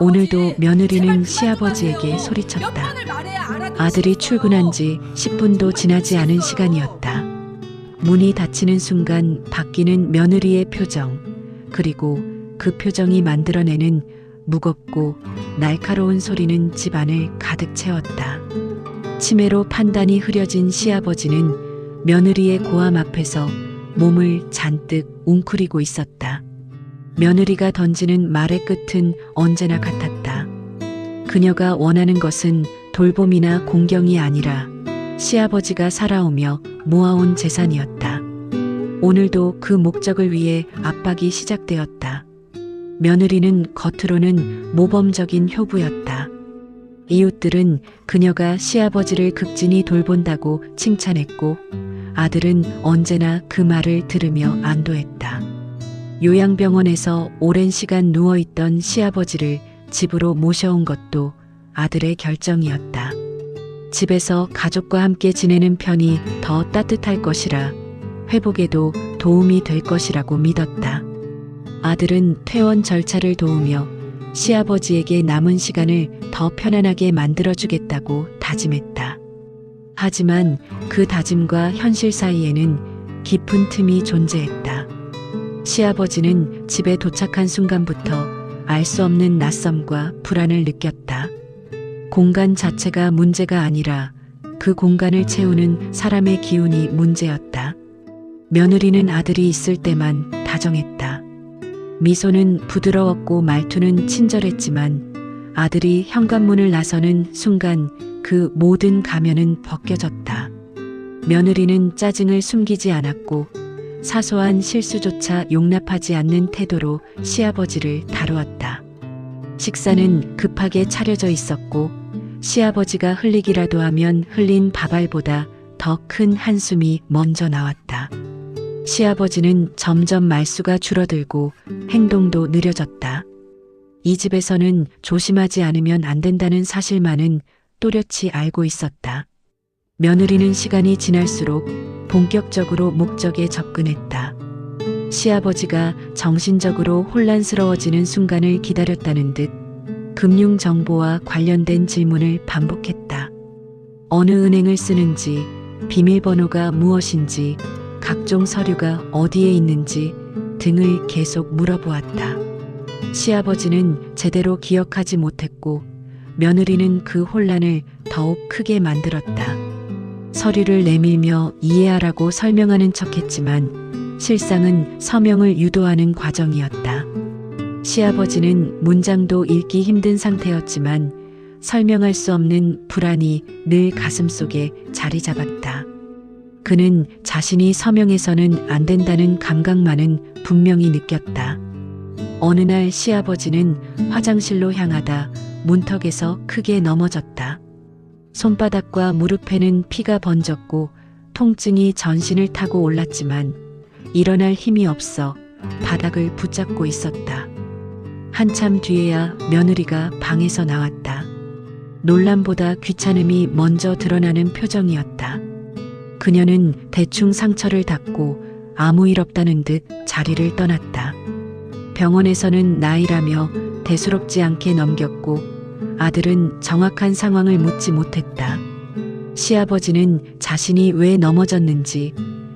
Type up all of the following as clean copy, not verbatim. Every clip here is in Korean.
오늘도 며느리는 시아버지에게 소리쳤다. 아들이 출근한 지 10분도 지나지 않은 시간이었다. 문이 닫히는 순간 바뀌는 며느리의 표정, 그리고 그 표정이 만들어내는 무겁고 날카로운 소리는 집안을 가득 채웠다. 치매로 판단이 흐려진 시아버지는 며느리의 고함 앞에서 몸을 잔뜩 웅크리고 있었다. 며느리가 던지는 말의 끝은 언제나 같았다. 그녀가 원하는 것은 돌봄이나 공경이 아니라 시아버지가 살아오며 모아온 재산이었다. 오늘도 그 목적을 위해 압박이 시작되었다. 며느리는 겉으로는 모범적인 효부였다. 이웃들은 그녀가 시아버지를 극진히 돌본다고 칭찬했고, 아들은 언제나 그 말을 들으며 안도했다. 요양병원에서 오랜 시간 누워있던 시아버지를 집으로 모셔온 것도 아들의 결정이었다. 집에서 가족과 함께 지내는 편이 더 따뜻할 것이라, 회복에도 도움이 될 것이라고 믿었다. 아들은 퇴원 절차를 도우며 시아버지에게 남은 시간을 더 편안하게 만들어주겠다고 다짐했다. 하지만 그 다짐과 현실 사이에는 깊은 틈이 존재했다. 시아버지는 집에 도착한 순간부터 알 수 없는 낯섦과 불안을 느꼈다. 공간 자체가 문제가 아니라 그 공간을 채우는 사람의 기운이 문제였다. 며느리는 아들이 있을 때만 다정했다. 미소는 부드러웠고 말투는 친절했지만 아들이 현관문을 나서는 순간 그 모든 가면은 벗겨졌다. 며느리는 짜증을 숨기지 않았고 사소한 실수조차 용납하지 않는 태도로 시아버지를 다루었다. 식사는 급하게 차려져 있었고 시아버지가 흘리기라도 하면 흘린 밥알보다 더 큰 한숨이 먼저 나왔다. 시아버지는 점점 말수가 줄어들고 행동도 느려졌다. 이 집에서는 조심하지 않으면 안 된다는 사실만은 또렷이 알고 있었다. 며느리는 시간이 지날수록 본격적으로 목적에 접근했다. 시아버지가 정신적으로 혼란스러워지는 순간을 기다렸다는 듯 금융 정보와 관련된 질문을 반복했다. 어느 은행을 쓰는지, 비밀번호가 무엇인지, 각종 서류가 어디에 있는지 등을 계속 물어보았다. 시아버지는 제대로 기억하지 못했고 며느리는 그 혼란을 더욱 크게 만들었다. 서류를 내밀며 이해하라고 설명하는 척했지만 실상은 서명을 유도하는 과정이었다. 시아버지는 문장도 읽기 힘든 상태였지만 설명할 수 없는 불안이 늘 가슴속에 자리 잡았다. 그는 자신이 서명해서는 안 된다는 감각만은 분명히 느꼈다. 어느 날 시아버지는 화장실로 향하다 문턱에서 크게 넘어졌다. 손바닥과 무릎에는 피가 번졌고 통증이 전신을 타고 올랐지만 일어날 힘이 없어 바닥을 붙잡고 있었다. 한참 뒤에야 며느리가 방에서 나왔다. 놀람보다 귀찮음이 먼저 드러나는 표정이었다. 그녀는 대충 상처를 닦고 아무 일 없다는 듯 자리를 떠났다. 병원에서는 나이라며 대수롭지 않게 넘겼고 아들은 정확한 상황을 묻지 못했다. 시아버지는 자신이 왜 넘어졌는지,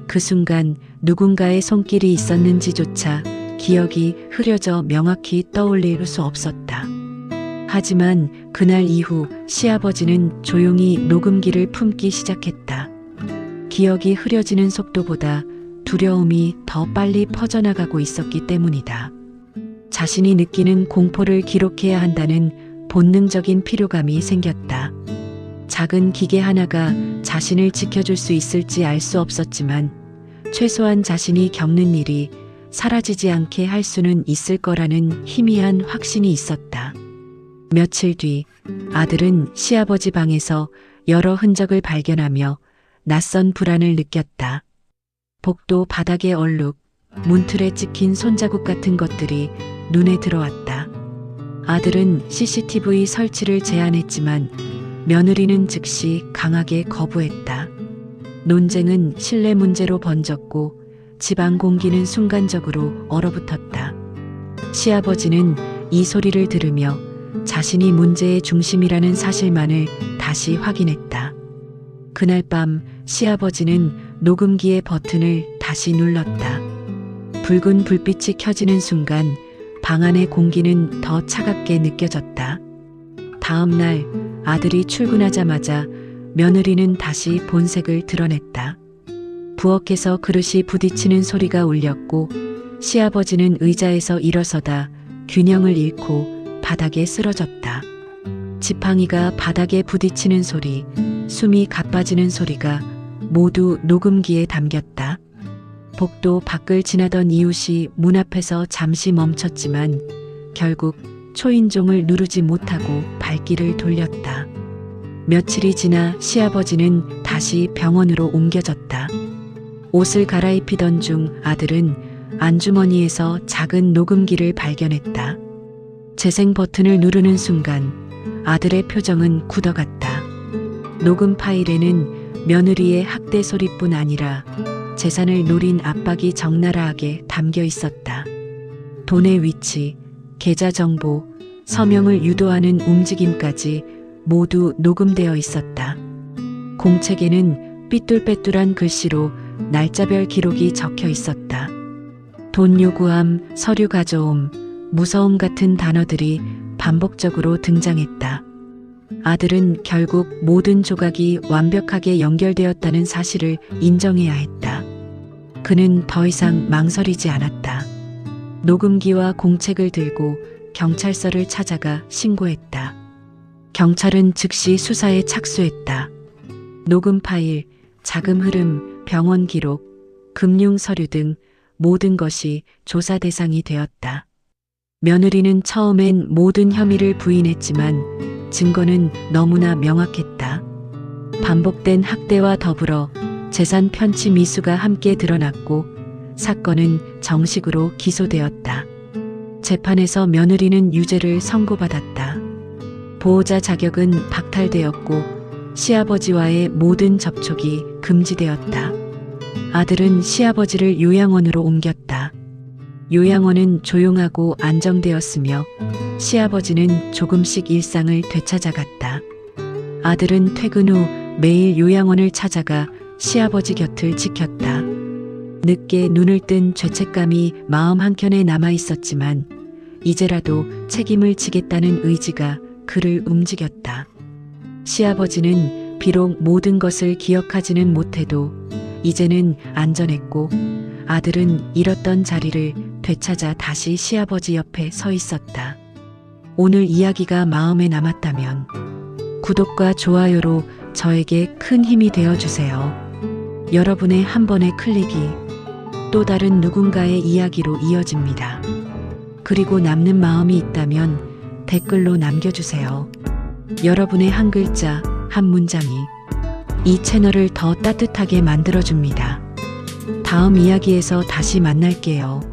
그 순간 누군가의 손길이 있었는지조차 기억이 흐려져 명확히 떠올릴 수 없었다. 하지만 그날 이후 시아버지는 조용히 녹음기를 품기 시작했다. 기억이 흐려지는 속도보다 두려움이 더 빨리 퍼져나가고 있었기 때문이다. 자신이 느끼는 공포를 기록해야 한다는 본능적인 필요감이 생겼다. 작은 기계 하나가 자신을 지켜줄 수 있을지 알 수 없었지만 최소한 자신이 겪는 일이 사라지지 않게 할 수는 있을 거라는 희미한 확신이 있었다. 며칠 뒤 아들은 시아버지 방에서 여러 흔적을 발견하며 낯선 불안을 느꼈다. 복도 바닥에 얼룩, 문틀에 찍힌 손자국 같은 것들이 눈에 들어왔다. 아들은 CCTV 설치를 제안했지만 며느리는 즉시 강하게 거부했다. 논쟁은 신뢰 문제로 번졌고 집안 공기는 순간적으로 얼어붙었다. 시아버지는 이 소리를 들으며 자신이 문제의 중심이라는 사실만을 다시 확인했다. 그날 밤 시아버지는 녹음기의 버튼을 다시 눌렀다. 붉은 불빛이 켜지는 순간 방 안의 공기는 더 차갑게 느껴졌다. 다음 날 아들이 출근하자마자 며느리는 다시 본색을 드러냈다. 부엌에서 그릇이 부딪히는 소리가 울렸고 시아버지는 의자에서 일어서다 균형을 잃고 바닥에 쓰러졌다. 지팡이가 바닥에 부딪히는 소리, 숨이 가빠지는 소리가 모두 녹음기에 담겼다. 복도 밖을 지나던 이웃이 문 앞에서 잠시 멈췄지만 결국 초인종을 누르지 못하고 발길을 돌렸다. 며칠이 지나 시아버지는 다시 병원으로 옮겨졌다. 옷을 갈아입히던 중 아들은 안주머니에서 작은 녹음기를 발견했다. 재생 버튼을 누르는 순간 아들의 표정은 굳어갔다. 녹음 파일에는 며느리의 학대 소리뿐 아니라 재산을 노린 압박이 적나라하게 담겨 있었다. 돈의 위치, 계좌 정보, 서명을 유도하는 움직임까지 모두 녹음되어 있었다. 공책에는 삐뚤빼뚤한 글씨로 날짜별 기록이 적혀 있었다. 돈 요구함, 서류 가져옴, 무서움 같은 단어들이 반복적으로 등장했다. 아들은 결국 모든 조각이 완벽하게 연결되었다는 사실을 인정해야 했다. 그는 더 이상 망설이지 않았다. 녹음기와 공책을 들고 경찰서를 찾아가 신고했다. 경찰은 즉시 수사에 착수했다. 녹음 파일, 자금 흐름, 병원 기록, 금융 서류 등 모든 것이 조사 대상이 되었다. 며느리는 처음엔 모든 혐의를 부인했지만 증거는 너무나 명확했다. 반복된 학대와 더불어 재산 편취 미수가 함께 드러났고 사건은 정식으로 기소되었다. 재판에서 며느리는 유죄를 선고받았다. 보호자 자격은 박탈되었고 시아버지와의 모든 접촉이 금지되었다. 아들은 시아버지를 요양원으로 옮겼다. 요양원은 조용하고 안정되었으며 시아버지는 조금씩 일상을 되찾아갔다. 아들은 퇴근 후 매일 요양원을 찾아가 시아버지 곁을 지켰다. 늦게 눈을 뜬 죄책감이 마음 한켠에 남아 있었지만 이제라도 책임을 지겠다는 의지가 그를 움직였다. 시아버지는 비록 모든 것을 기억하지는 못해도 이제는 안전했고 아들은 잃었던 자리를 되찾아 다시 시아버지 옆에 서 있었다. 오늘 이야기가 마음에 남았다면 구독과 좋아요로 저에게 큰 힘이 되어주세요. 여러분의 한 번의 클릭이 또 다른 누군가의 이야기로 이어집니다. 그리고 남는 마음이 있다면 댓글로 남겨주세요. 여러분의 한 글자, 한 문장이 이 채널을 더 따뜻하게 만들어줍니다. 다음 이야기에서 다시 만날게요.